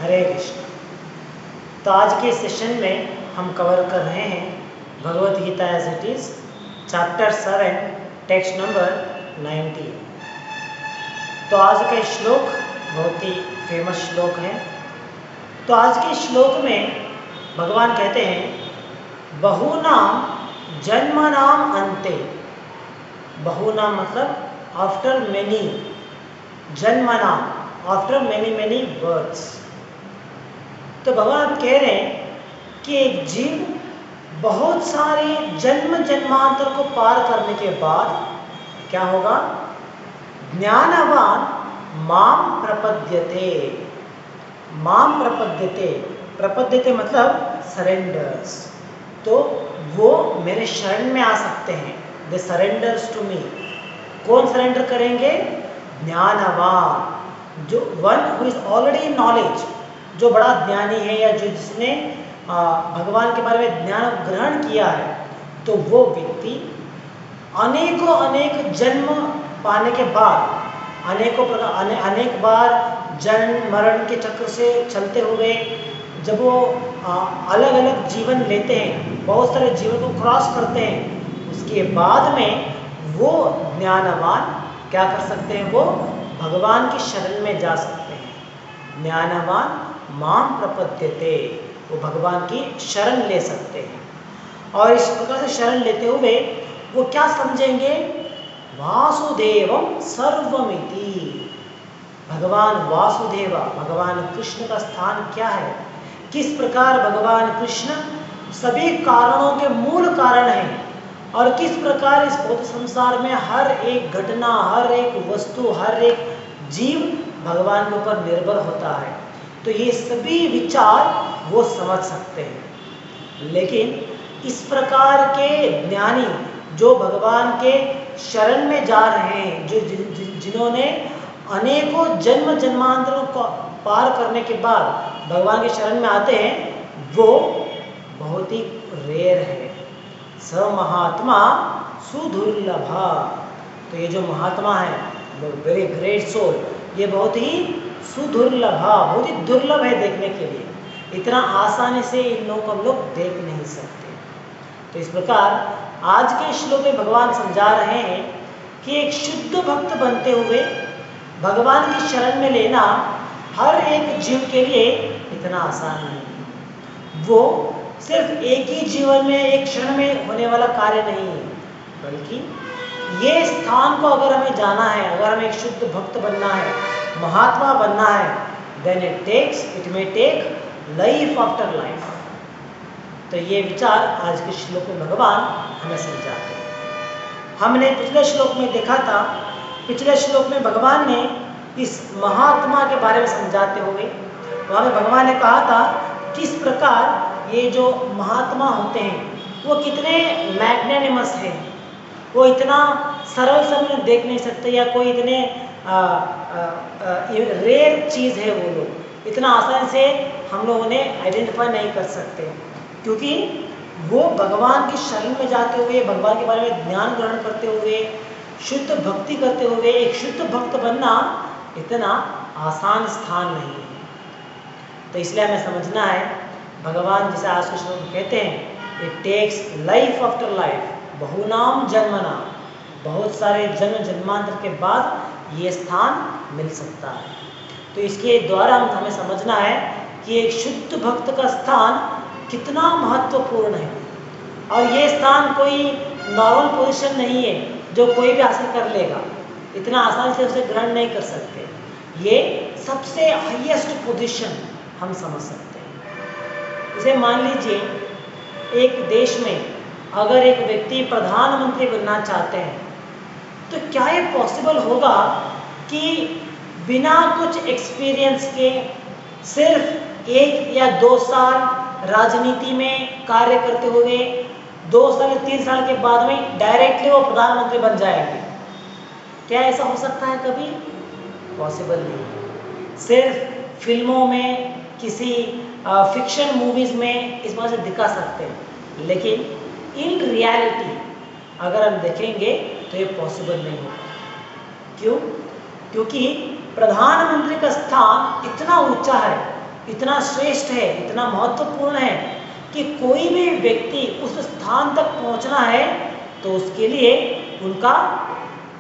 हरे कृष्ण। तो आज के सेशन में हम कवर कर रहे हैं Bhagavad Gita as it is, chapter 7, text number 19। तो आज का श्लोक बहुत ही फेमस श्लोक है। तो आज के श्लोक में भगवान कहते हैं बहुनाम जन्मनाम अन्ते। बहुनाम मतलब आफ्टर मेनी, जन्मनाम आफ्टर मेनी बर्थ्स। तो भगवान कह रहे हैं कि एक जीव बहुत सारे जन्म जन्मांतर को पार करने के बाद क्या होगा? ज्ञानवान माम प्रपद्यते। माम प्रपद्यते, प्रपद्यते मतलब सरेंडर्स। तो वो मेरे शरण में आ सकते हैं। दे सरेंडर्स टू मी। कौन सरेंडर करेंगे? ज्ञानवान, जो one who is already in knowledge, जो बड़ा ज्ञानी है या जो जिसने भगवान के बारे में ज्ञान ग्रहण किया है। तो वो व्यक्ति अनेकों अनेक जन्म पाने के बाद, अनेक बार जन्म मरण के चक्र से चलते हुए जब वो अलग अलग जीवन लेते हैं, बहुत सारे जीवन को क्रॉस करते हैं, उसके बाद में वो ज्ञानवान क्या कर सकते हैं? वो भगवान की शरण में जा सकते हैं। ज्ञानवान माम प्रपद्यते, वो भगवान की शरण ले सकते हैं। और इस प्रकार से शरण लेते हुए वो क्या समझेंगे? वासुदेवम सर्वमिति। भगवान वासुदेवा, भगवान कृष्ण का स्थान क्या है? किस प्रकार भगवान कृष्ण सभी कारणों के मूल कारण हैं और किस प्रकार इस भौतिक संसार में हर एक घटना, हर एक वस्तु, हर एक जीव भगवान के ऊपर निर्भर होता है। तो ये सभी विचार वो समझ सकते हैं। लेकिन इस प्रकार के ज्ञानी जो भगवान के शरण में जा रहे हैं, जो जिन्होंने अनेकों जन्म जन्मांतरों को पार करने के बाद भगवान के शरण में आते हैं, वो बहुत ही रेयर है। स महात्मा सुदुर्लभा। तो ये जो महात्मा है, वेरी ग्रेट सोल, ये बहुत ही सुदुर्लभा, बहुत ही दुर्लभ है देखने के लिए। इतना आसानी से इन लोगों को हम लोग देख नहीं सकते। तो इस प्रकार आज के श्लोक में भगवान समझा रहे हैं कि एक शुद्ध भक्त बनते हुए भगवान की शरण में लेना हर एक जीव के लिए इतना आसान नहीं। वो सिर्फ एक ही जीवन में, एक क्षण में होने वाला कार्य नहीं है, बल्कि ये स्थान को अगर हमें जाना है, अगर हमें एक शुद्ध भक्त बनना है, महात्मा बनना है, then it may take life after life. तो ये विचार आज के श्लोक में भगवान हमें समझाते हैं। हमने पिछले श्लोक में देखा था, पिछले श्लोक में भगवान ने इस महात्मा के बारे में समझाते हुए वहाँ में भगवान ने कहा था किस प्रकार ये जो महात्मा होते हैं वो कितने मैग्नेनिमस हैं। वो इतना सरल से देख नहीं सकते, या कोई इतने रेयर चीज़ है, वो लोग इतना आसानी से हम लोग उन्हें आइडेंटिफाई नहीं कर सकते, क्योंकि वो भगवान की शरण में जाते हुए, भगवान के बारे में ज्ञान ग्रहण करते हुए, शुद्ध भक्ति करते हुए एक शुद्ध भक्त बनना इतना आसान स्थान नहीं है। तो इसलिए हमें समझना है, भगवान जिसे आज के श्लोक में कहते हैं, it takes life after life, बहुनाम जन्मनाम, बहुत सारे जन्म जन्मांतर के बाद ये स्थान मिल सकता है। तो इसके द्वारा हमें समझना है कि एक शुद्ध भक्त का स्थान कितना महत्वपूर्ण है। और ये स्थान कोई नॉर्मल पोजीशन नहीं है जो कोई भी हासिल कर लेगा, इतना आसानी से उसे ग्रहण नहीं कर सकते। ये सबसे हाईएस्ट पोजीशन हम समझ सकते हैं। इसे मान लीजिए एक देश में अगर एक व्यक्ति प्रधानमंत्री बनना चाहते हैं, तो क्या ये पॉसिबल होगा कि बिना कुछ एक्सपीरियंस के सिर्फ 1 या 2 साल राजनीति में कार्य करते हुए 2 साल या 3 साल के बाद में डायरेक्टली वो प्रधानमंत्री बन जाएंगे? क्या ऐसा हो सकता है? कभी पॉसिबल नहीं। सिर्फ फिल्मों में, किसी फिक्शन मूवीज में इस बात से दिखा सकते हैं, लेकिन इन रियलिटी अगर हम देखेंगे तो ये पॉसिबल नहीं होगा। क्यों? क्योंकि प्रधानमंत्री का स्थान इतना ऊंचा है इतना श्रेष्ठ है, इतना महत्वपूर्ण है कि कोई भी व्यक्ति उस स्थान तक पहुंचना है तो उसके लिए उनका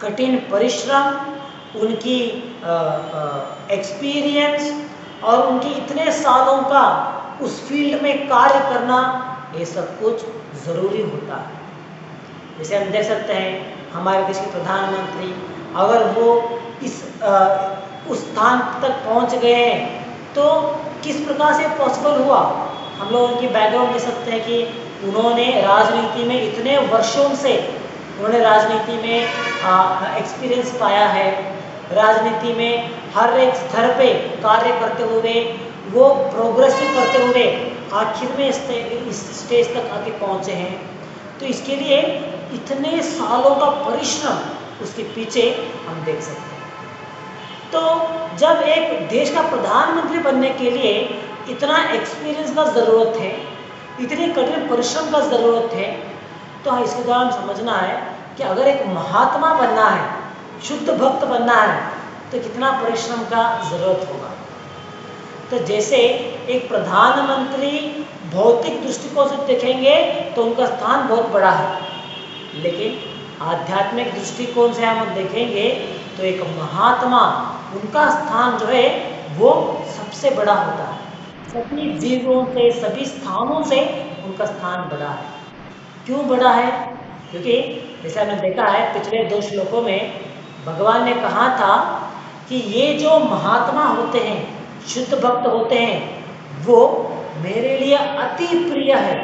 कठिन परिश्रम, उनकी एक्सपीरियंस और उनके इतने सालों का उस फील्ड में कार्य करना, ये सब कुछ ज़रूरी होता है। जैसे हम देख सकते हैं हमारे देश के प्रधानमंत्री, अगर वो उस स्थान तक पहुंच गए हैं तो किस प्रकार से पॉसिबल हुआ। हम लोग उनकी बैकग्राउंड देख सकते हैं कि उन्होंने राजनीति में इतने वर्षों से उन्होंने राजनीति में एक्सपीरियंस पाया है, राजनीति में हर एक स्तर पे कार्य करते हुए वो प्रोग्रेसिव करते हुए आखिर में इस स्टेज तक आके पहुँचे हैं। तो इसके लिए इतने सालों का परिश्रम उसके पीछे हम देख सकते हैं। तो जब एक देश का प्रधानमंत्री बनने के लिए इतना एक्सपीरियंस का ज़रूरत है, इतने कठिन परिश्रम का ज़रूरत है, तो इसके द्वारा समझना है कि अगर एक महात्मा बनना है, शुद्ध भक्त बनना है, तो कितना परिश्रम का ज़रूरत होगा। तो जैसे एक प्रधानमंत्री भौतिक दृष्टिकोण से देखेंगे तो उनका स्थान बहुत बड़ा है, लेकिन आध्यात्मिक दृष्टिकोण से हम देखेंगे तो एक महात्मा, उनका स्थान जो है वो सबसे बड़ा होता है। सभी जीवों से, सभी स्थानों से उनका स्थान बड़ा है। क्यों बड़ा है? क्योंकि जैसे हमने देखा है पिछले 2 श्लोकों में भगवान ने कहा था कि ये जो महात्मा होते हैं, शुद्ध भक्त होते हैं, वो मेरे लिए अति प्रिय है,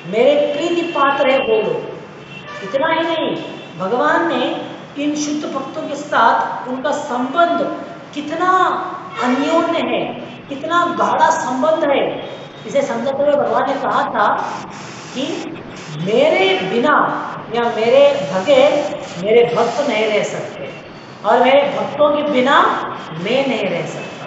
मेरे प्रीति पात्र है वो लोग। इतना ही नहीं, भगवान ने इन शुद्ध भक्तों के साथ उनका संबंध कितना अन्योन्य है, कितना गाढ़ा संबंध है, इसे समझते हुए भगवान ने कहा था कि मेरे बिना या मेरे बगैर मेरे भक्त नहीं रह सकते और मेरे भक्तों के बिना मैं नहीं रह सकता।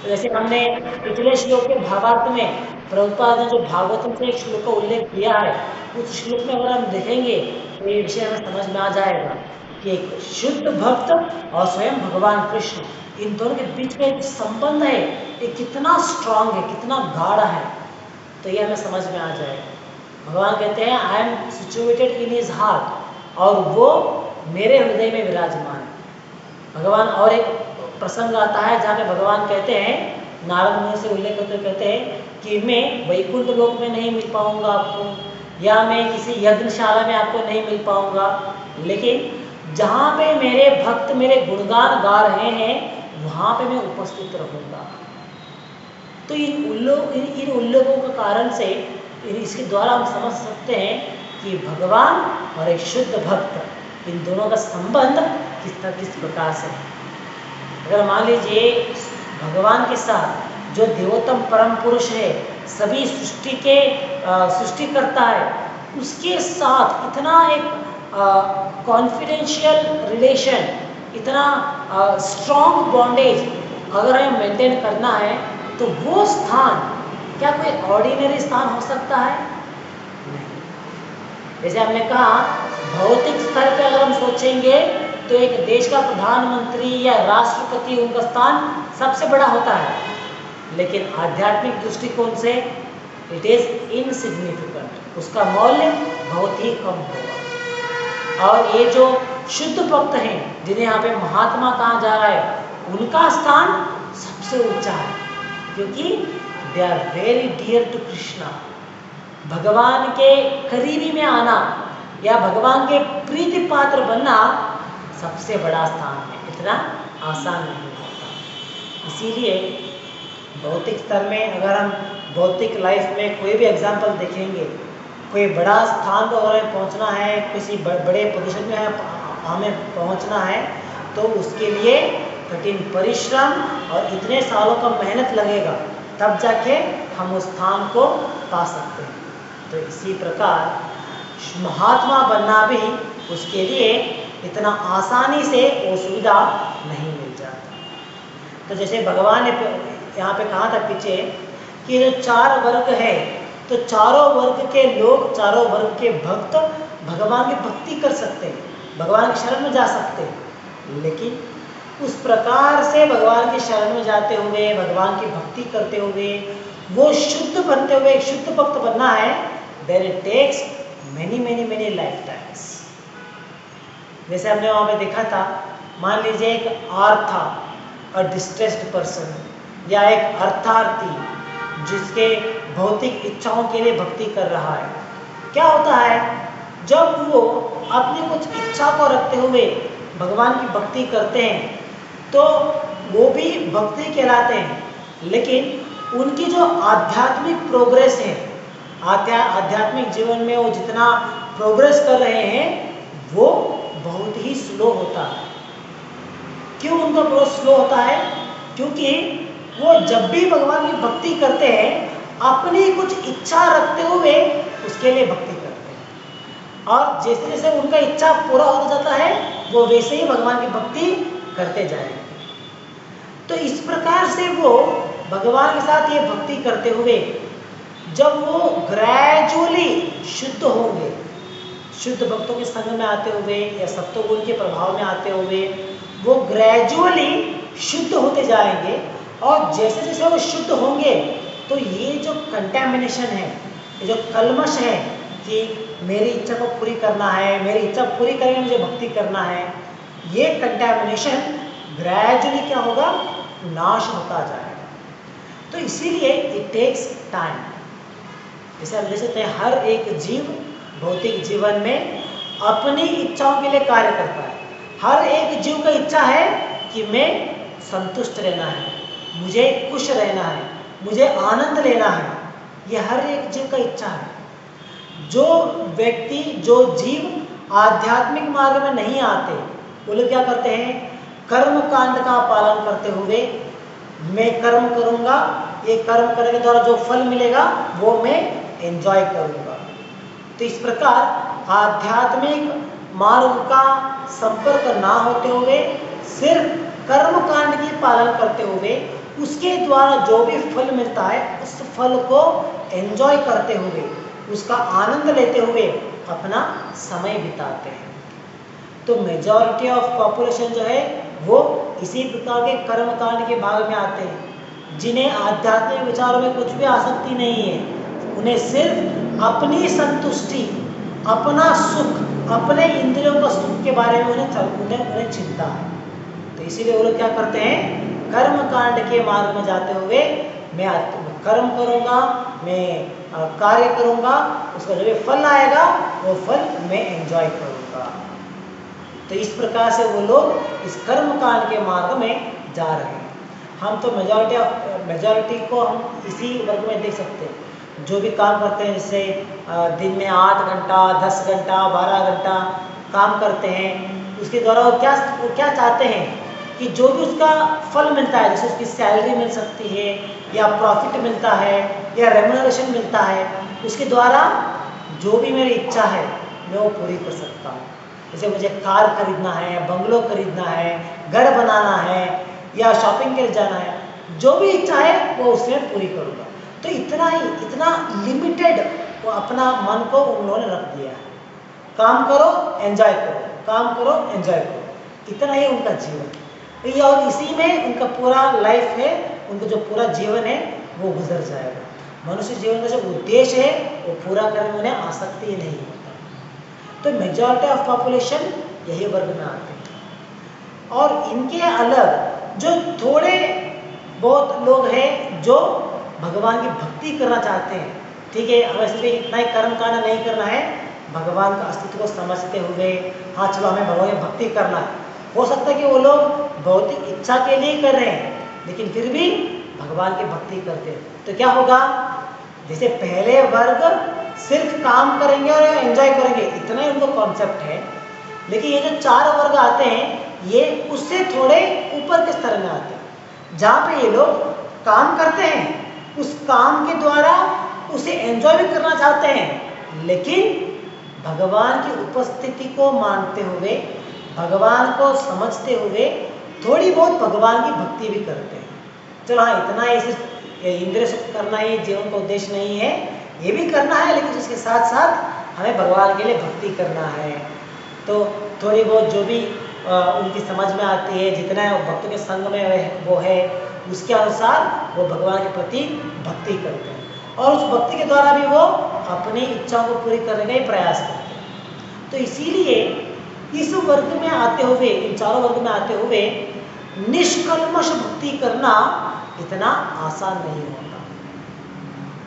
तो जैसे हमने पिछले श्लोक के भावार्थ में प्रभुपाद ने जो भागवतम से एक श्लोक का उल्लेख किया है, उस श्लोक में अगर हम देखेंगे तो ये विषय हमें समझ में आ जाएगा कि एक शुद्ध भक्त और स्वयं भगवान कृष्ण, इन दोनों के बीच में एक संबंध है, ये कितना स्ट्रांग है, कितना गाढ़ा है, तो ये हमें समझ में आ जाएगा। भगवान कहते हैं I am situated in his heart, और वो मेरे हृदय में विराजमान है। भगवान और एक प्रसंग आता है जहाँ पे भगवान कहते हैं, नारद मुनि से उल्लेख करते कहते हैं कि मैं वैकुंठ लोक में नहीं मिल पाऊंगा आपको, या मैं किसी यज्ञशाला में आपको नहीं मिल पाऊंगा, लेकिन जहाँ पे मेरे भक्त मेरे गुणगान गा रहे हैं वहाँ पे मैं उपस्थित रहूँगा। तो इन उल्लेखों के कारण से इसके द्वारा हम समझ सकते हैं कि भगवान और एक शुद्ध भक्त, इन दोनों का संबंध किस प्रकार से है। अगर मान लीजिए भगवान के साथ जो देवोत्तम परम पुरुष है, सभी सृष्टि करता है, उसके साथ इतना एक कॉन्फिडेंशियल रिलेशन, इतना स्ट्रॉन्ग बॉन्डेज अगर हमें मेंटेन करना है, तो वो स्थान क्या कोई ऑर्डिनरी स्थान हो सकता है? नहीं। जैसे हमने कहा भौतिक स्तर पे अगर हम सोचेंगे तो एक देश का प्रधानमंत्री या राष्ट्रपति, उनका स्थान सबसे बड़ा होता है, लेकिन आध्यात्मिक दृष्टिकोण से इट इज इनसिग्निफिकेंट, उसका मौल्य बहुत ही कम होगा। और ये जो शुद्ध भक्त हैं जिन्हें यहाँ पे महात्मा कहा जा रहा है, उनका स्थान सबसे ऊंचा है, क्योंकि they are very dear to Krishna. भगवान के करीबी में आना या भगवान के प्रीति पात्र बनना सबसे बड़ा स्थान है, इतना आसान नहीं होता। इसीलिए भौतिक स्तर में अगर हम भौतिक लाइफ में कोई भी एग्जाम्पल देखेंगे, कोई बड़ा स्थान पर हमें पहुंचना है, किसी बड़े पोजीशन में हमें पहुंचना है, तो उसके लिए कठिन परिश्रम और इतने सालों का मेहनत लगेगा, तब जाके हम उस स्थान को पा सकते हैं। तो इसी प्रकार महात्मा बनना भी उसके लिए इतना आसानी से वो सुविधा नहीं मिल जाता। तो जैसे भगवान ने यहाँ पे कहा था पीछे कि जो 4 वर्ग है, तो चारों वर्ग के लोग, चारों वर्ग के भक्त भगवान की भक्ति कर सकते हैं, भगवान की शरण में जा सकते हैं, लेकिन उस प्रकार से भगवान की शरण में जाते हुए, भगवान की भक्ति करते हुए, वो शुद्ध बनते हुए एक शुद्ध भक्त बनना है, then it takes many many many life times. जैसे हमने वहाँ पे देखा था, मान लीजिए एक आर्थ था, अ डिस्ट्रेस्ड पर्सन, या एक अर्थार्थी जिसके भौतिक इच्छाओं के लिए भक्ति कर रहा है। क्या होता है, जब वो अपनी कुछ इच्छा को रखते हुए भगवान की भक्ति करते हैं तो वो भी भक्ति कहलाते हैं, लेकिन उनकी जो आध्यात्मिक प्रोग्रेस है, आध्यात्मिक जीवन में वो जितना प्रोग्रेस कर रहे हैं वो बहुत ही स्लो होता है। क्यों उनका प्रोग्रेस स्लो होता है? क्योंकि वो जब भी भगवान की भक्ति करते हैं अपनी कुछ इच्छा रखते हुए उसके लिए भक्ति करते हैं, और जैसे जैसे उनका इच्छा पूरा होता जाता है वो वैसे ही भगवान की भक्ति करते जाएंगे। तो इस प्रकार से वो भगवान के साथ ये भक्ति करते हुए जब वो ग्रेजुअली शुद्ध होंगे, शुद्ध भक्तों के संग में आते हुए या सत्वगुण के प्रभाव में आते हुए वो ग्रेजुअली शुद्ध होते जाएंगे, और जैसे जैसे वो शुद्ध होंगे तो ये जो कंटैमिनेशन है, ये जो कलमश है कि मेरी इच्छा को पूरी करना है, मेरी इच्छा पूरी करके मुझे भक्ति करना है, ये कंटैमिनेशन ग्रेजुअली क्या होगा, नाश होता जाएगा। तो इसीलिए इट टेक्स टाइम। जैसे हम देख सकते हैं हर एक जीव भौतिक जीवन में अपनी इच्छाओं के लिए कार्य करता है। हर एक जीव का इच्छा है कि मैं संतुष्ट रहना है, मुझे खुश रहना है, मुझे आनंद लेना है, ये हर एक जीव का इच्छा है। जो व्यक्ति, जो जीव आध्यात्मिक मार्ग में नहीं आते वो लोग क्या करते हैं, कर्म कांड का पालन करते हुए मैं कर्म करूंगा, ये कर्म करने के द्वारा जो फल मिलेगा वो मैं एंजॉय करूंगा। तो इस प्रकार आध्यात्मिक मार्ग का संपर्क ना होते हुए सिर्फ कर्म कांड की पालन करते हुए उसके द्वारा जो भी फल मिलता है उस फल को एंजॉय करते हुए, उसका आनंद लेते हुए अपना समय बिताते हैं। तो मेजॉरिटी ऑफ पॉपुलेशन जो है वो इसी प्रकार के कर्म कांड के भाग में आते हैं, जिन्हें आध्यात्मिक विचारों में कुछ भी आसक्ति नहीं है। उन्हें सिर्फ अपनी संतुष्टि, अपना सुख, अपने इंद्रियों का सुख के बारे में उन्हें चिंता है। तो इसीलिए वो लोग क्या करते हैं, कर्म कांड के मार्ग में जाते हुए मैं कर्म करूंगा, मैं कार्य करूंगा, उसका जो भी फल आएगा वो फल मैं एंजॉय करूंगा। तो इस प्रकार से वो लोग इस कर्म कांड के मार्ग में जा रहे हैं। हम तो मेजॉरिटी को हम इसी वर्ग में देख सकते हैं। जो भी काम करते हैं, जैसे दिन में 8 घंटा, 10 घंटा, 12 घंटा काम करते हैं, उसके द्वारा वो क्या चाहते हैं कि जो भी उसका फल मिलता है, जैसे उसकी सैलरी मिल सकती है या प्रॉफिट मिलता है या रेम्युनरेशन मिलता है, उसके द्वारा जो भी मेरी इच्छा है मैं वो पूरी कर सकता हूँ। जैसे मुझे कार खरीदना है, बंगलो खरीदना है, घर बनाना है या शॉपिंग के लिए जाना है, जो भी इच्छा है वो उसमें पूरी करूँगा। तो इतना लिमिटेड वो अपना मन को उन लोगों ने रख दिया है। काम करो एंजॉय करो, काम करो एंजॉय करो, इतना ही उनका जीवन है। और इसी में उनका पूरा लाइफ है, उनका जो पूरा जीवन है वो गुजर जाएगा। मनुष्य जीवन का जो उद्देश्य है वो पूरा करने में उन्हें आसक्ति ही नहीं होता। तो मेजॉरिटी ऑफ पॉपुलेशन यही वर्ग में आते हैं। और इनके अलग जो थोड़े बहुत लोग हैं जो भगवान की भक्ति करना चाहते हैं, ठीक है, हमें सिर्फ इतना ही कर्म कांड नहीं करना है, भगवान का अस्तित्व को समझते हुए हाँ चलो हमें भगवान की भक्ति करना है। हो सकता है कि वो लोग भौतिक इच्छा के लिए कर रहे हैं लेकिन फिर भी भगवान की भक्ति करते हैं। तो क्या होगा, जैसे पहले वर्ग सिर्फ काम करेंगे और एंजॉय करेंगे, इतना ही उनको कॉन्सेप्ट है, लेकिन ये जो 4 वर्ग आते हैं ये उससे थोड़े ऊपर के स्तर में आते हैं, जहाँ पे ये लोग काम करते हैं, उस काम के द्वारा उसे एंजॉय भी करना चाहते हैं, लेकिन भगवान की उपस्थिति को मानते हुए, भगवान को समझते हुए थोड़ी बहुत भगवान की भक्ति भी करते हैं। चलो हाँ, इतना ही सिर्फ इंद्रिय सुख करना ही जीवन का उद्देश्य नहीं है, ये भी करना है, लेकिन उसके साथ साथ हमें भगवान के लिए भक्ति करना है। तो थोड़ी बहुत जो भी उनकी समझ में आती है, जितना भक्तों के संग में वो है, उसके अनुसार वो भगवान के प्रति भक्ति करते हैं और उस भक्ति के द्वारा भी वो अपनी इच्छाओं को पूरी करने का ही प्रयास करते हैं। तो इसीलिए इस वर्ग में आते हुए, इन चारों वर्ग में आते हुए निष्कल्मश भक्ति करना इतना आसान नहीं होता।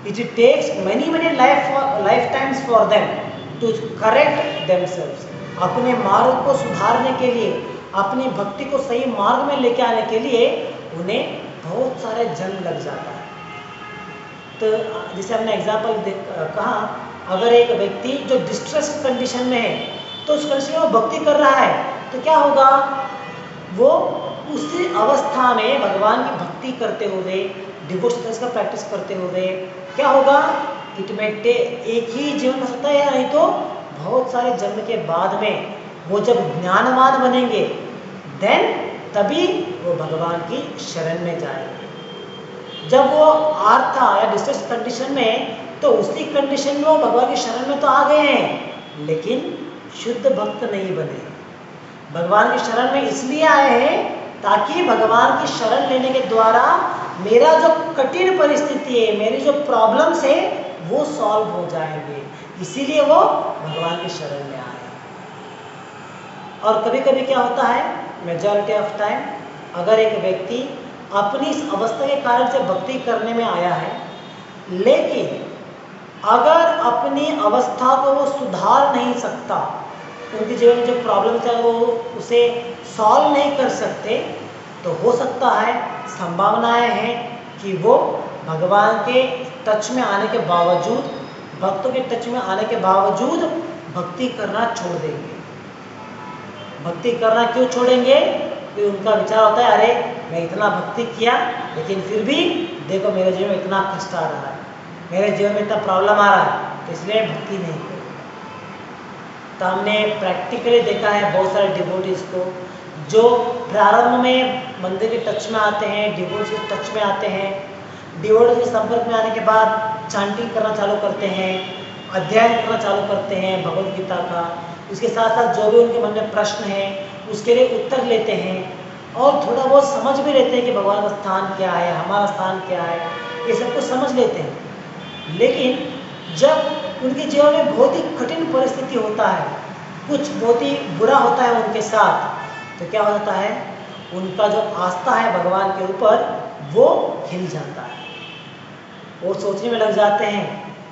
It takes many lifetimes for them to correct themselves. अपने मार्ग को सुधारने के लिए, अपनी भक्ति को सही मार्ग में लेके आने के लिए उन्हें बहुत सारे जन्म लग जाता है। तो जैसे हमने एग्जाम्पल कहा, अगर एक व्यक्ति जो डिस्ट्रेस कंडीशन में है तो उस कंडीशन में भक्ति कर रहा है तो क्या होगा, वो उसी अवस्था में भगवान की भक्ति करते हुए, डिवोशनल्स का प्रैक्टिस करते हुए क्या होगा, इट में एक ही जीवन हो सकता है या नहीं तो बहुत सारे जन्म के बाद में वो जब ज्ञानवान बनेंगे देन तभी वो भगवान की शरण में जाएंगे। जब वो आर्था या डिस्ट्रेस कंडीशन में, तो उसी कंडीशन में वो भगवान की शरण में तो आ गए हैं लेकिन शुद्ध भक्त नहीं बने। भगवान की शरण में इसलिए आए हैं ताकि भगवान की शरण लेने के द्वारा मेरा जो कठिन परिस्थिति है, मेरी जो प्रॉब्लम्स है वो सॉल्व हो जाएंगे, इसीलिए वो भगवान की शरण में आए। और कभी कभी क्या होता है, मेजॉरिटी ऑफ टाइम अगर एक व्यक्ति अपनी इस अवस्था के कारण से भक्ति करने में आया है, लेकिन अगर अपनी अवस्था को वो सुधार नहीं सकता, उनके जीवन में जो प्रॉब्लम्स है वो उसे सॉल्व नहीं कर सकते, तो हो सकता है, संभावनाएं हैं कि वो भगवान के टच में आने के बावजूद, भक्तों के टच में आने के बावजूद भक्ति करना छोड़ देंगे। भक्ति करना क्यों छोड़ेंगे? कि उनका विचार होता है, अरे मैं इतना भक्ति किया लेकिन फिर भी देखो मेरे जीवन में इतना कष्ट आ रहा है, मेरे जीवन में इतना प्रॉब्लम आ रहा है, तो इसलिए भक्ति नहीं करी। तो हमने प्रैक्टिकली देखा है बहुत सारे डिवोटीज को जो प्रारंभ में मंदिर के टच में आते हैं, डिवोटीज के टच में आते हैं, डिवोटीज के संपर्क में आने के बाद चांटिंग करना चालू करते हैं, अध्ययन करना चालू करते हैं भगवद गीता का, उसके साथ साथ जो भी उनके मन में प्रश्न है उसके लिए उत्तर लेते हैं और थोड़ा बहुत समझ भी लेते हैं कि भगवान का स्थान क्या है, हमारा स्थान क्या है, ये सब कुछ समझ लेते हैं। लेकिन जब उनके जीवन में बहुत ही कठिन परिस्थिति होता है, कुछ बहुत ही बुरा होता है उनके साथ, तो क्या हो जाता है, उनका जो आस्था है भगवान के ऊपर वो हिल जाता है। वो सोचने में लग जाते हैं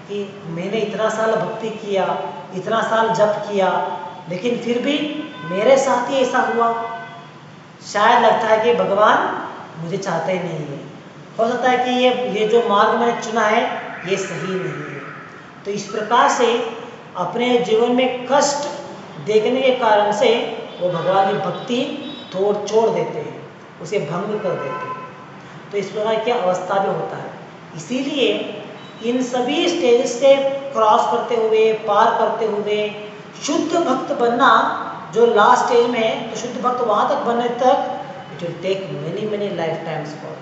कि मैंने इतना साल भक्ति किया, इतना साल जप किया, लेकिन फिर भी मेरे साथ ही ऐसा हुआ। शायद लगता है कि भगवान मुझे चाहते ही नहीं है, हो सकता है कि ये जो मार्ग मैंने चुना है ये सही नहीं है। तो इस प्रकार से अपने जीवन में कष्ट देखने के कारण से वो भगवान की भक्ति छोड़ देते हैं, उसे भंग कर देते हैं। तो इस प्रकार की अवस्था भी होता है। इसीलिए इन सभी स्टेजेस से क्रॉस करते हुए, पार करते हुए शुद्ध भक्त बनना जो लास्ट स्टेज में है, तो शुद्ध भक्त वहाँ तक बनने तक it will take many life times for,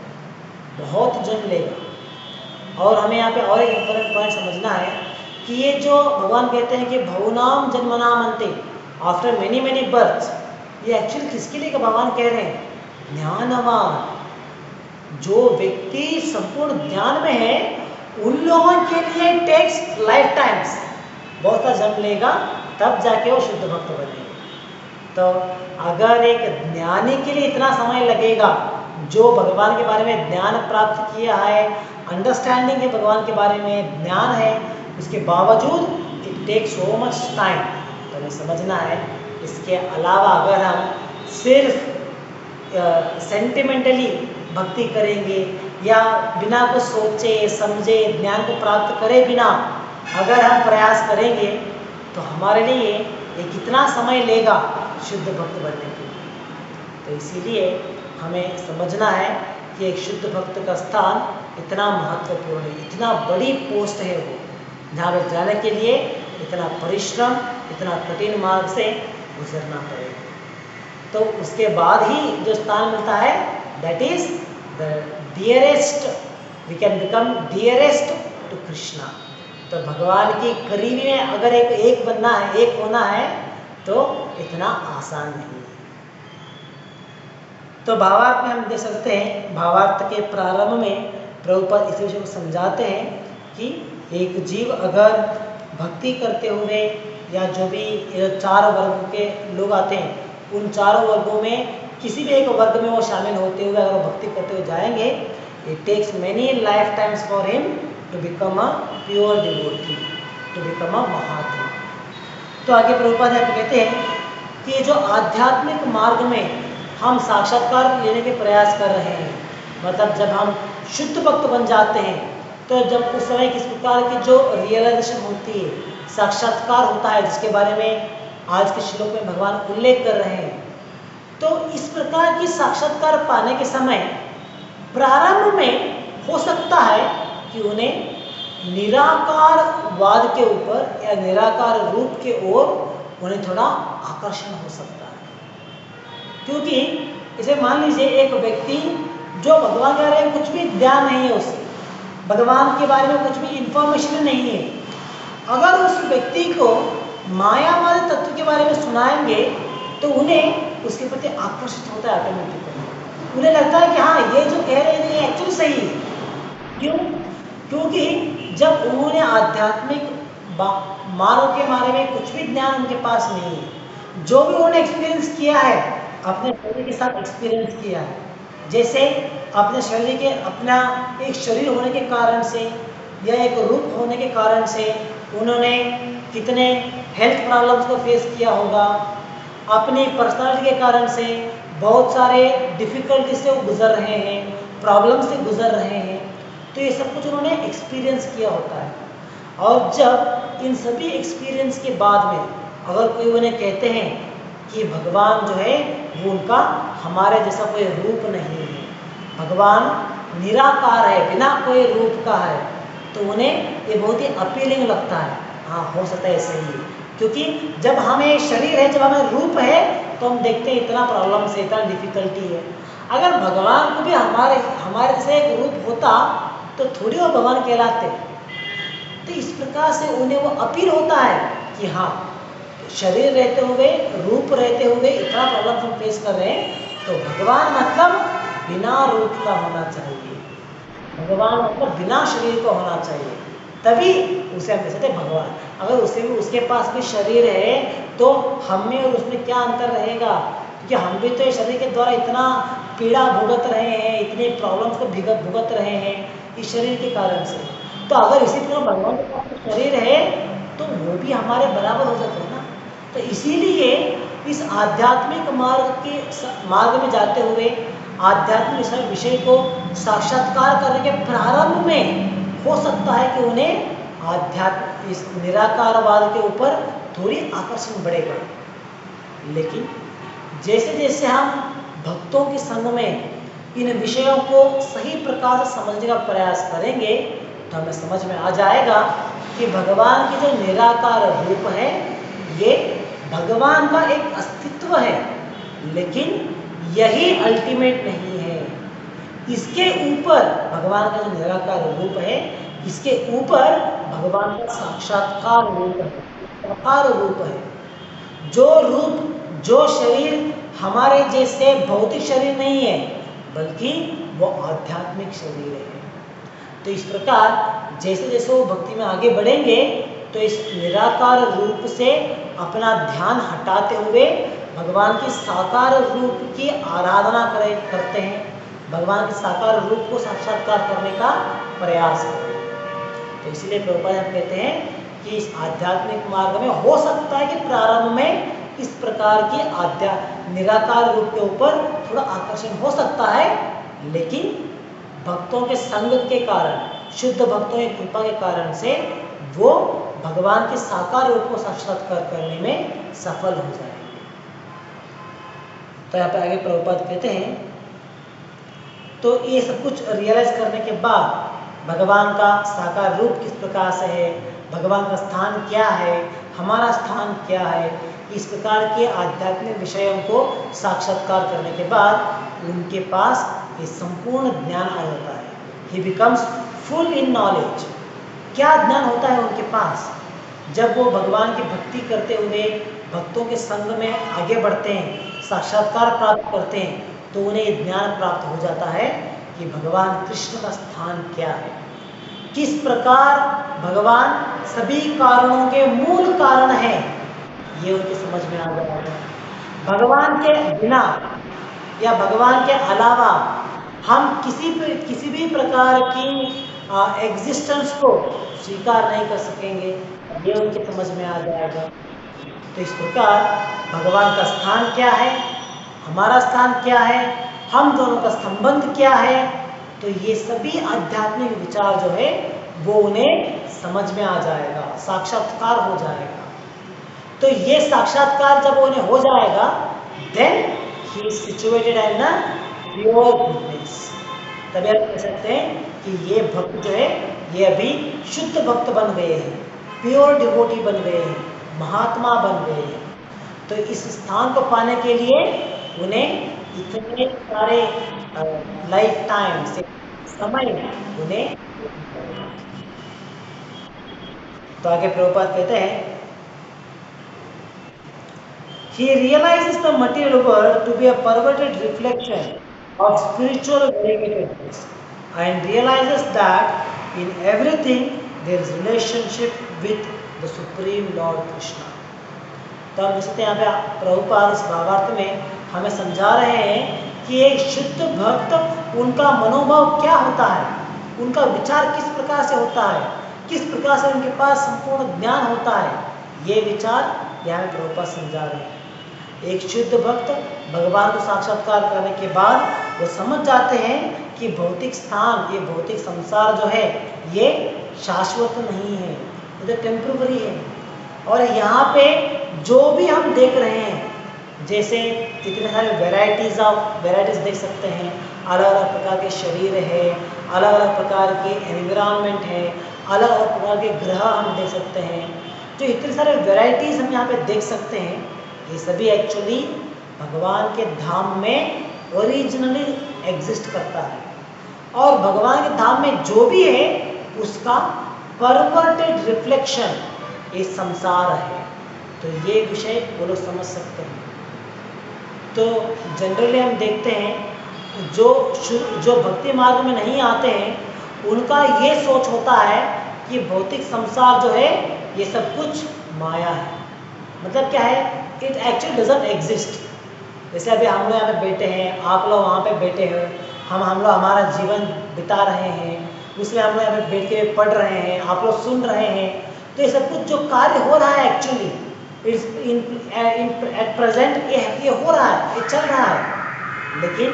बहुत जन्म लेगा। और हमें यहाँ पे और एक इम्पोर्टेंट पॉइंट समझना है कि ये जो भगवान कहते हैं कि बहुनाम जन्मनाम अंते, आफ्टर मेनी बर्थ, ये एक्चुअली किसके लिए भगवान कह रहे हैं? ज्ञानवान, जो व्यक्ति संपूर्ण ज्ञान में है उन लोगों के लिए टेक्स लाइफ टाइम्स, बहुत सा जन्म लेगा तब जाके वो शुद्ध भक्त बनेंगे। तो अगर एक ज्ञानी के लिए इतना समय लगेगा, जो भगवान के बारे में ज्ञान प्राप्त किया है, अंडरस्टैंडिंग है भगवान के बारे में, ज्ञान है, उसके बावजूद it takes so much time, तो हमें समझना है। इसके अलावा अगर हम सिर्फ सेंटिमेंटली भक्ति करेंगे या बिना कुछ सोचे समझे ज्ञान को प्राप्त करे बिना अगर हम प्रयास करेंगे तो हमारे लिए ये कितना समय लेगा शुद्ध भक्त बनने के लिए। तो इसीलिए हमें समझना है कि एक शुद्ध भक्त का स्थान इतना महत्वपूर्ण है, इतना बड़ी पोस्ट है वो, जहाँ पे जाने के लिए इतना परिश्रम, इतना कठिन मार्ग से गुजरना पड़ेगा। तो उसके बाद ही जो स्थान मिलता है that is the dearest, we can become dearest to Krishna. तो भगवान की करीबी में अगर एक बनना है, एक होना है, तो इतना आसान नहीं है। तो भावार्थ में हम देख सकते हैं, भावार्थ के प्रारंभ में प्रभुपाद इस विषय को समझाते हैं कि एक जीव अगर भक्ति करते हुए या जो भी चार वर्ग के लोग आते हैं उन चारों वर्गों में किसी भी एक वर्ग में वो शामिल होते हुए अगर वो भक्ति करते हुए जाएंगे, it takes many life times for him to become a pure devotee, to become a mahatma. तो आगे प्रभुपाद कहते हैं कि ये जो आध्यात्मिक मार्ग में हम साक्षात्कार लेने के प्रयास कर रहे हैं, मतलब जब हम शुद्ध भक्त बन जाते हैं तो जब उस समय किस प्रकार की जो रियलाइजेशन होती है, साक्षात्कार होता है, जिसके बारे में आज के श्लोक में भगवान उल्लेख कर रहे हैं, तो इस प्रकार की साक्षात्कार पाने के समय प्रारंभ में हो सकता है कि उन्हें निराकारवाद के ऊपर या निराकार रूप के ओर उन्हें थोड़ा आकर्षण हो सकता है। क्योंकि इसे मान लीजिए एक व्यक्ति जो भगवान के बारे में कुछ भी ज्ञान नहीं है, उसे भगवान के बारे में कुछ भी इंफॉर्मेशन नहीं है, अगर उस व्यक्ति को मायावादी तत्व के बारे में सुनाएंगे तो उन्हें उसके प्रति आकर्षित होता है ऑटोमेटिकली। उन्हें लगता है कि हाँ, ये जो कह रहे हैं ये एक्चुअली सही है। क्यों? क्योंकि जब उन्होंने आध्यात्मिक मार्ग के बारे में कुछ भी ज्ञान उनके पास नहीं है, जो भी उन्होंने एक्सपीरियंस किया है अपने शरीर के साथ एक्सपीरियंस किया है, जैसे अपने शरीर के अपना एक शरीर होने के कारण से या एक रूप होने के कारण से उन्होंने कितने हेल्थ प्रॉब्लम्स को फेस किया होगा, अपनी पर्सनालिटी के कारण से बहुत सारे डिफ़िकल्टी से वो गुजर रहे हैं, प्रॉब्लम से गुजर रहे हैं, तो ये सब कुछ उन्होंने एक्सपीरियंस किया होता है। और जब इन सभी एक्सपीरियंस के बाद में अगर कोई उन्हें कहते हैं कि भगवान जो है वो उनका हमारे जैसा कोई रूप नहीं है, भगवान निराकार है, बिना कोई रूप का है, तो उन्हें ये बहुत ही अपीलिंग लगता है। हाँ, हो सकता है सही है, क्योंकि जब हमें शरीर है, जब हमें रूप है, तो हम देखते हैं इतना प्रॉब्लम से, इतना डिफिकल्टी है। अगर भगवान को भी हमारे से एक रूप होता तो थोड़ी वो भगवान कहलाते। तो इस प्रकार से उन्हें वो अपील होता है कि हाँ, शरीर रहते हुए, रूप रहते हुए इतना प्रॉब्लम हम फेस कर रहे हैं, तो भगवान मतलब बिना रूप का होना चाहिए, भगवान मतलब बिना शरीर का होना चाहिए, तभी उसे हम कह सकते हैं भगवान। अगर उसके पास भी शरीर है तो हम में और उसमें क्या अंतर रहेगा? क्योंकि हम भी तो शरीर के द्वारा इतना पीड़ा भुगत रहे हैं, इतने प्रॉब्लम्स को भुगत रहे हैं इस शरीर के कारण से। तो अगर इसी तरह भगवान के पास शरीर है तो वो भी हमारे बराबर हो सकते हैं ना। तो इसीलिए इस आध्यात्मिक मार्ग में जाते हुए आध्यात्मिक विषय को साक्षात्कार करने के प्रारंभ में हो सकता है कि उन्हें इस निराकारवाद के ऊपर थोड़ी आकर्षण बढ़ेगा। लेकिन जैसे जैसे हम भक्तों के संग में इन विषयों को सही प्रकार से समझने का प्रयास करेंगे तो हमें समझ में आ जाएगा कि भगवान की जो निराकार रूप है ये भगवान का एक अस्तित्व है, लेकिन यही अल्टीमेट नहीं है। इसके ऊपर भगवान का जो निराकार रूप है, इसके ऊपर भगवान का साक्षात्कार रूप है, साकार रूप है। जो रूप, जो शरीर हमारे जैसे भौतिक शरीर नहीं है, बल्कि वो आध्यात्मिक शरीर है। तो इस प्रकार जैसे जैसे वो भक्ति में आगे बढ़ेंगे तो इस निराकार रूप से अपना ध्यान हटाते हुए भगवान की साकार रूप की आराधना करते हैं, भगवान के साकार रूप को साक्षात्कार करने का प्रयास करते हैं। तो इसलिए प्रभुपाद हम कहते हैं कि इस आध्यात्मिक मार्ग में हो सकता है कि प्रारंभ में इस प्रकार की निराकार रूप के ऊपर थोड़ा आकर्षण हो सकता है, लेकिन भक्तों के संग के कारण, शुद्ध भक्तों की कृपा के कारण से वो भगवान के साकार रूप को साक्षात्कार करने में सफल हो जाएंगे। तो यहाँ पे आगे प्रभुपाद कहते हैं, तो ये सब कुछ रियलाइज करने के बाद भगवान का साकार रूप किस प्रकार से है, भगवान का स्थान क्या है, हमारा स्थान क्या है, इस प्रकार के आध्यात्मिक विषयों को साक्षात्कार करने के बाद उनके पास ये संपूर्ण ज्ञान आ जाता है। ही बिकम्स फुल इन नॉलेज। क्या ज्ञान होता है उनके पास? जब वो भगवान की भक्ति करते हुए भक्तों के संग में आगे बढ़ते हैं, साक्षात्कार प्राप्त करते हैं, तो उन्हें ज्ञान प्राप्त हो जाता है कि भगवान कृष्ण का स्थान क्या है, किस प्रकार भगवान सभी कारणों के मूल कारण है, ये उनकी समझ में आ जाता है। भगवान के बिना या भगवान के अलावा हम किसी भी प्रकार की एग्जिस्टेंस को स्वीकार नहीं कर सकेंगे, ये उनकी समझ में आ जाएगा। तो इस प्रकार भगवान का स्थान क्या है, हमारा स्थान क्या है, हम दोनों का संबंध क्या है, तो ये सभी आध्यात्मिक विचार जो है वो उन्हें समझ में आ जाएगा, साक्षात्कार हो जाएगा। तो ये साक्षात्कार जब उन्हें हो जाएगा, then he is situated in a pure goodness. तभी आप कह सकते हैं कि ये भक्त जो है ये अभी शुद्ध भक्त बन गए हैं, प्योर डिवोटी बन गए हैं, महात्मा बन गए हैं। तो इस स्थान को पाने के लिए उन्हें इतने सारे लाइफ टाइम से समय उन्हें। तो आगे प्रभुपाद कहते हैं, he realizes the material world to be a perverted reflection of spiritual variegatedness and realizes that in everything there is relationship with the Supreme Lord Krishna. तो हम देखते हैं यहाँ पे प्रभुपाद इस भावार्थ में हमें समझा रहे हैं कि एक शुद्ध भक्त उनका मनोभाव क्या होता है, उनका विचार किस प्रकार से होता है, किस प्रकार से उनके पास संपूर्ण ज्ञान होता है, ये विचार यहाँ प्रभुपाद समझा रहे हैं। एक शुद्ध भक्त भगवान को साक्षात्कार करने के बाद वो समझ जाते हैं कि भौतिक स्थान, ये भौतिक संसार जो है ये शाश्वत नहीं है, ये तो टेम्पररी है। और यहाँ पे जो भी हम देख रहे हैं, जैसे कितने सारे वेराइटीज देख सकते हैं, अलग अलग प्रकार के शरीर है, अलग अलग प्रकार के एनवायरनमेंट है, अलग अलग प्रकार के ग्रह हम देख सकते हैं, जो इतने सारे वेराइटीज हम यहाँ पे देख सकते हैं, ये सभी एक्चुअली भगवान के धाम में ओरिजिनली एग्जिस्ट करता है। और भगवान के धाम में जो भी है उसका परवर्टेड रिफ्लेक्शन ये संसार है। तो ये विषय वो लोग समझ सकते हैं। तो जनरली हम देखते हैं जो भक्ति मार्ग में नहीं आते हैं उनका ये सोच होता है कि भौतिक संसार जो है ये सब कुछ माया है। मतलब क्या है, इट एक्चुअली डजंट एग्जिस्ट। जैसे अभी हम लोग यहाँ पे बैठे हैं, आप लोग वहाँ पे बैठे हैं, हम लोग हमारा जीवन बिता रहे हैं, उसमें हम लोग यहाँ पे बैठ के पढ़ रहे हैं, आप लोग सुन रहे हैं। तो ये सब कुछ जो कार्य हो रहा है एक्चुअली एट प्रेजेंट ये हो रहा है, ये चल रहा है। लेकिन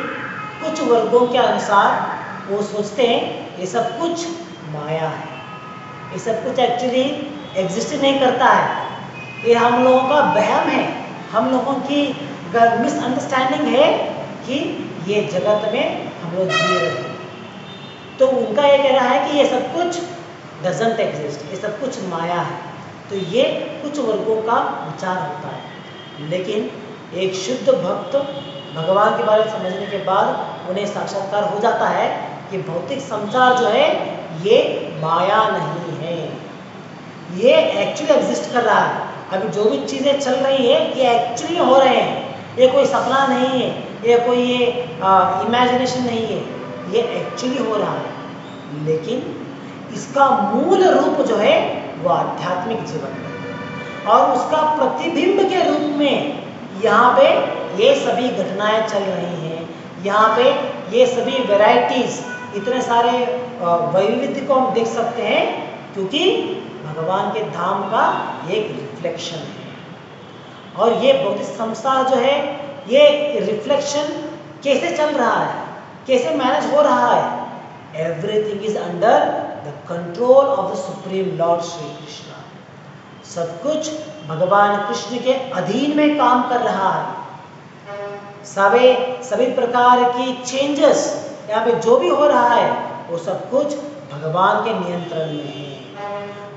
कुछ वर्गों के अनुसार वो सोचते हैं ये सब कुछ माया है, ये सब कुछ एक्चुअली एग्जिस्ट नहीं करता है, ये हम लोगों का वहम है, हम लोगों की मिसअंडरस्टैंडिंग है कि ये जगत में हम लोग जी रहे हैं। तो उनका ये कहना है कि ये सब कुछ डजंट एग्जिस्ट, ये सब कुछ माया है। तो ये कुछ वर्गों का विचार होता है। लेकिन एक शुद्ध भक्त भगवान के बारे में समझने के बाद उन्हें साक्षात्कार हो जाता है कि भौतिक संसार जो है ये माया नहीं है, ये एक्चुअली एग्जिस्ट कर रहा है। अभी जो भी चीज़ें चल रही है ये एक्चुअली हो रहे हैं, ये कोई सपना नहीं है, ये कोई इमेजिनेशन नहीं है, ये एक्चुअली हो रहा है। लेकिन इसका मूल रूप जो है वो आध्यात्मिक जीवन है और उसका प्रतिबिंब के रूप में यहाँ पे ये सभी घटनाएं चल रही हैं, यहाँ पे ये सभी वैरायटीज, इतने सारे वैविध्य को हम देख सकते हैं क्योंकि भगवान के धाम का एक रिफ्लेक्शन है। और ये भौतिक संसार जो है ये रिफ्लेक्शन कैसे चल रहा है, कैसे मैनेज हो रहा है? Everything is under the control of the supreme Lord Shri Krishna. सब कुछ भगवान कृष्ण के अधीन में काम कर रहा है। सभी प्रकार की चेंजेस यहाँ पे जो भी हो रहा है वो सब कुछ भगवान के नियंत्रण में है।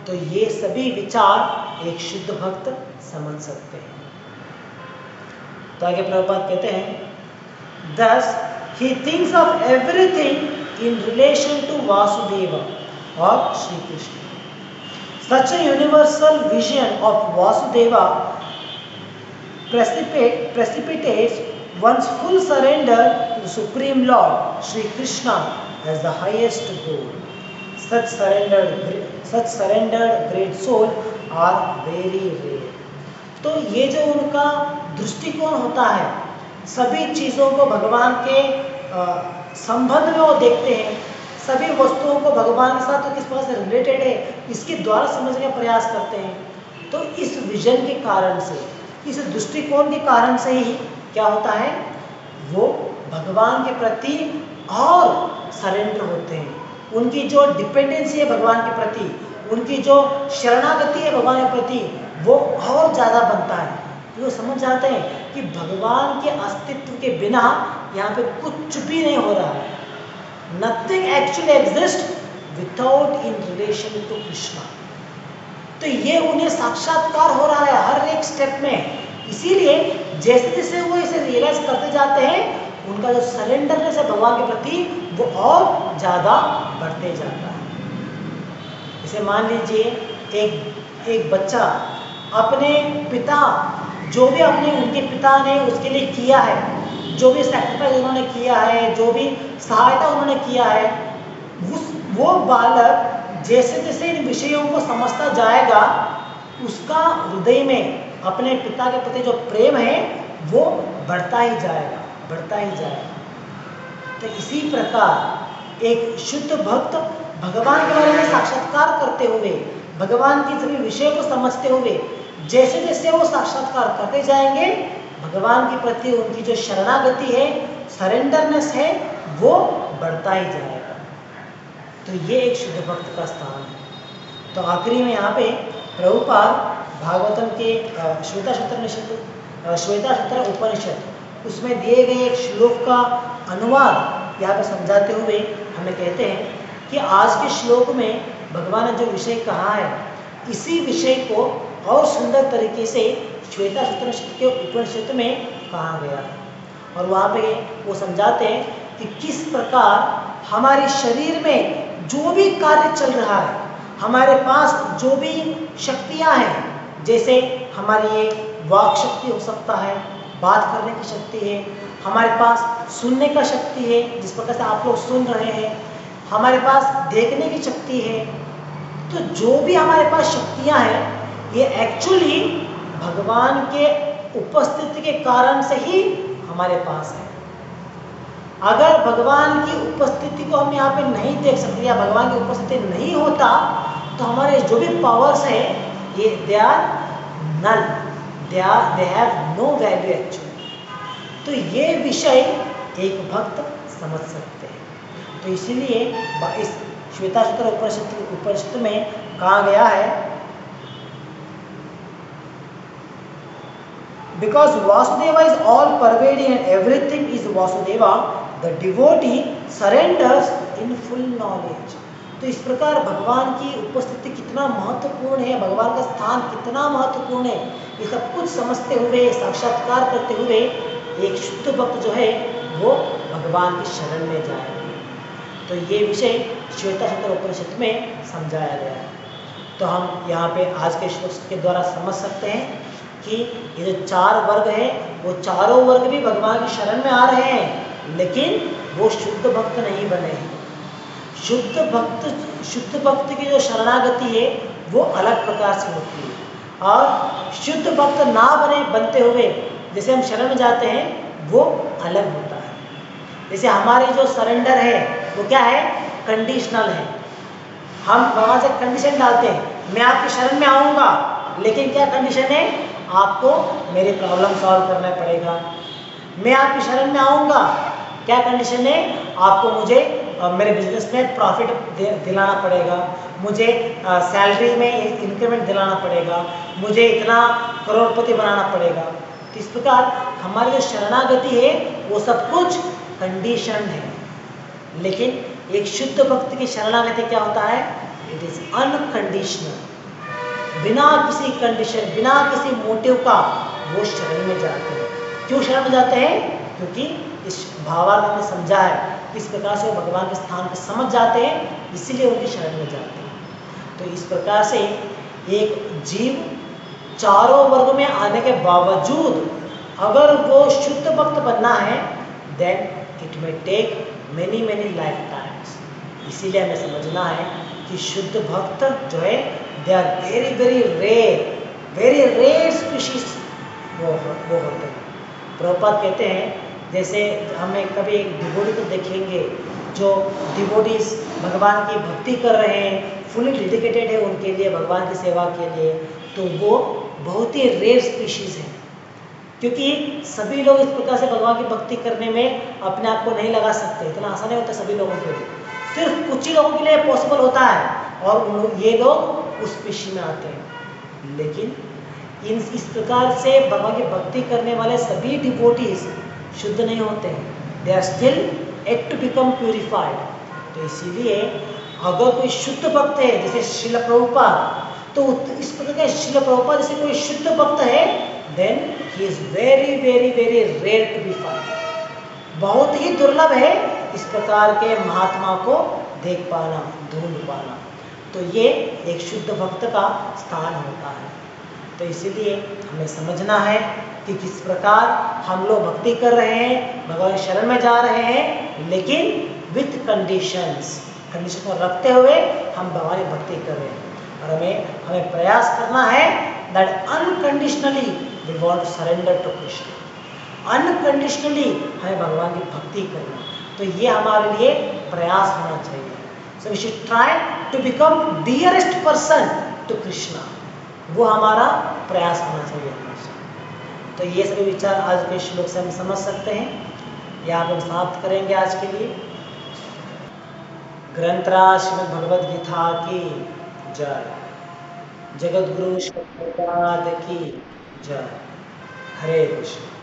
तो ये सभी विचार एक शुद्ध भक्त समझ सकते हैं। तो आगे प्रभुपाद कहते हैं, thus he thinks of everything in relation to Vasudeva or Shri Krishna. Such a universal vision of Vasudeva precipitates one's full surrender to the Supreme Lord, Sri Krishna, as the highest goal. Such surrendered great soul are very rare. तो ये जो उनका दृष्टिकोण होता है, सभी चीज़ों को भगवान के संबंध में वो देखते हैं, सभी वस्तुओं को भगवान के साथ तो किस प्रकार से रिलेटेड है इसके द्वारा समझने का प्रयास करते हैं। तो इस विजन के कारण से, इस दृष्टिकोण के कारण से ही क्या होता है, वो भगवान के प्रति और सरेंडर होते हैं। उनकी जो डिपेंडेंसी है भगवान के प्रति, उनकी जो शरणागति है भगवान के प्रति, वो और ज़्यादा बनता है। तो वो समझ जाते हैं कि भगवान के अस्तित्व के बिना यहाँ पे कुछ भी नहीं हो रहा है। Nothing actually exists without in relation to Krishna. तो ये उन्हें साक्षात्कार हो रहा है हर एक स्टेप में। इसीलिए जैसे जैसे वो इसे रियलाइज करते जाते हैं, उनका जो सरेंडरनेस है भगवान के प्रति वो और ज़्यादा बढ़ते जाता है। जैसे मान लीजिए एक बच्चा अपने पिता, जो भी उनके पिता ने उसके लिए किया है, जो भी सैक्रिफाइस उन्होंने किया है, जो भी सहायता उन्होंने किया है, वो बालक जैसे जैसे इन विषयों को समझता जाएगा, उसका हृदय में अपने पिता के प्रति जो प्रेम है वो बढ़ता ही जाएगा, बढ़ता ही जाएगा। तो इसी प्रकार एक शुद्ध भक्त भगवान के बारे में साक्षात्कार करते हुए, भगवान की सभी विषयों को समझते हुए, जैसे जैसे वो साक्षात्कार करते जाएंगे, भगवान के प्रति उनकी जो शरणागति है, सरेंडरनेस है, वो बढ़ता ही जाएगा। तो ये एक शुद्ध भक्त का स्थान है। तो आखिरी में यहाँ पे प्रभुपाद भागवतम के श्वेता सूत्र उपनिषद उसमें दिए गए एक श्लोक का अनुवाद यहाँ पे समझाते हुए हमें कहते हैं कि आज के श्लोक में भगवान ने जो विषय कहा है, इसी विषय को और सुंदर तरीके से श्वेता सूत्र के उपनिषद में कहा गया है। और वहाँ पे वो समझाते हैं कि किस प्रकार हमारे शरीर में जो भी कार्य चल रहा है, हमारे पास जो भी शक्तियाँ हैं, जैसे हमारी ये वाक शक्ति हो सकता है, बात करने की शक्ति है, हमारे पास सुनने का शक्ति है, जिस प्रकार से आप लोग सुन रहे हैं, हमारे पास देखने की शक्ति है। तो जो भी हमारे पास शक्तियाँ हैं, ये एक्चुअली भगवान के उपस्थिति के कारण से ही हमारे पास है। अगर भगवान की उपस्थिति को हम यहाँ पे नहीं देख सकते या भगवान की उपस्थिति नहीं होता, तो हमारे जो भी पावर्स है ये they are null, they have no value actually. तो ये विषय एक भक्त समझ सकते हैं। तो इसीलिए इस श्वेता सूत्र उपनिषद में कहा गया है, because Vasudeva is all pervading and everything is Vasudeva, the devotee surrenders in full knowledge. तो इस प्रकार भगवान की उपस्थिति कितना महत्वपूर्ण है, भगवान का स्थान कितना महत्वपूर्ण है, ये सब कुछ समझते हुए, साक्षात्कार करते हुए एक शुद्ध भक्त जो है वो भगवान की शरण में जाएंगे। तो ये विषय श्वेता सूत्र उपनिषद में समझाया गया है। तो हम यहाँ पे आज के श्लोक के द्वारा समझ सकते हैं कि ये जो चार वर्ग है, वो चारों वर्ग भी भगवान की शरण में आ रहे हैं, लेकिन वो शुद्ध भक्त नहीं बने हैं। शुद्ध भक्त की जो शरणागति है वो अलग प्रकार से होती है, और शुद्ध भक्त ना बनते हुए जैसे हम शरण में जाते हैं वो अलग होता है। जैसे हमारी जो सरेंडर है वो क्या है, कंडीशनल है। हम वहाँ से कंडीशन डालते हैं, मैं आपकी शरण में आऊँगा, लेकिन क्या कंडीशन है, आपको मेरी प्रॉब्लम सॉल्व करना पड़ेगा। मैं आपकी शरण में आऊँगा, क्या कंडीशन है, आपको मुझे मेरे बिजनेस में प्रॉफिट दिलाना पड़ेगा, मुझे सैलरी में इंक्रीमेंट दिलाना पड़ेगा, मुझे इतना करोड़पति बनाना पड़ेगा। तो इस प्रकार हमारी जो शरणागति है वो सब कुछ कंडीशन है। लेकिन एक शुद्ध भक्त की शरणागति क्या होता है, इट इज अनकंडीशनल, बिना किसी कंडीशन, बिना किसी मोटिव का वो शरण में जाते हैं। क्यों शरण में जाते हैं, क्योंकि इस भावार्थ में समझा है, इस प्रकार से वो भगवान के स्थान को समझ जाते हैं, इसीलिए उनकी शरण में जाते हैं। तो इस प्रकार से एक जीव चारों वर्ग में आने के बावजूद अगर वो शुद्ध भक्त बनना है then it may take many many life times. इसीलिए हमें समझना है कि शुद्ध भक्त जो है they are very very rare species वो होते हैं। प्रभुपाद कहते हैं जैसे हमें कभी एक डिवोटी को देखेंगे जो डिवोटीज भगवान की भक्ति कर रहे हैं, फुली डेडिकेटेड है उनके लिए, भगवान की सेवा के लिए, तो वो बहुत ही रेयर स्पीशीज है। क्योंकि सभी लोग इस प्रकार से भगवान की भक्ति करने में अपने आप को नहीं लगा सकते, इतना आसान नहीं होता सभी लोगों के लिए, सिर्फ कुछ ही लोगों के लिए पॉसिबल होता है और ये लोग उस स्पीशी में आते हैं। लेकिन इस प्रकार से भगवान की भक्ति करने वाले सभी डिवोटीज शुद्ध नहीं होते हैं, they are still at to become purified. तो इसीलिए अगर कोई शुद्ध भक्त है जैसे श्रील प्रभुपाद, तो इस प्रकार के श्रील प्रभुपाद जैसे कोई शुद्ध भक्त है then he is very rare to be find. बहुत ही दुर्लभ है इस प्रकार के महात्मा को देख पाना, ढूंढ पाना। तो ये एक शुद्ध भक्त का स्थान होता है। तो इसीलिए हमें समझना है कि किस प्रकार हम लोग भक्ति कर रहे हैं, भगवान शरण में जा रहे हैं, लेकिन विथ कंडीशन को रखते हुए हम भगवान की भक्ति कर रहे हैं। और हमें प्रयास करना है that unconditionally we want to surrender to Krishna. Unconditionally हमें भगवान की भक्ति करना, तो ये हमारे लिए प्रयास होना चाहिए। So we should try to become dearest person to Krishna, वो हमारा प्रयास होना चाहिए हमेशा। तो ये सभी विचार आज के श्लोक से हम समझ सकते हैं। यहाँ पर समाप्त करेंगे आज के लिए। ग्रंथराज श्रीमद् भगवद गीता की जय। जगत गुरु श्री प्रभुपाद की जय। हरे कृष्ण।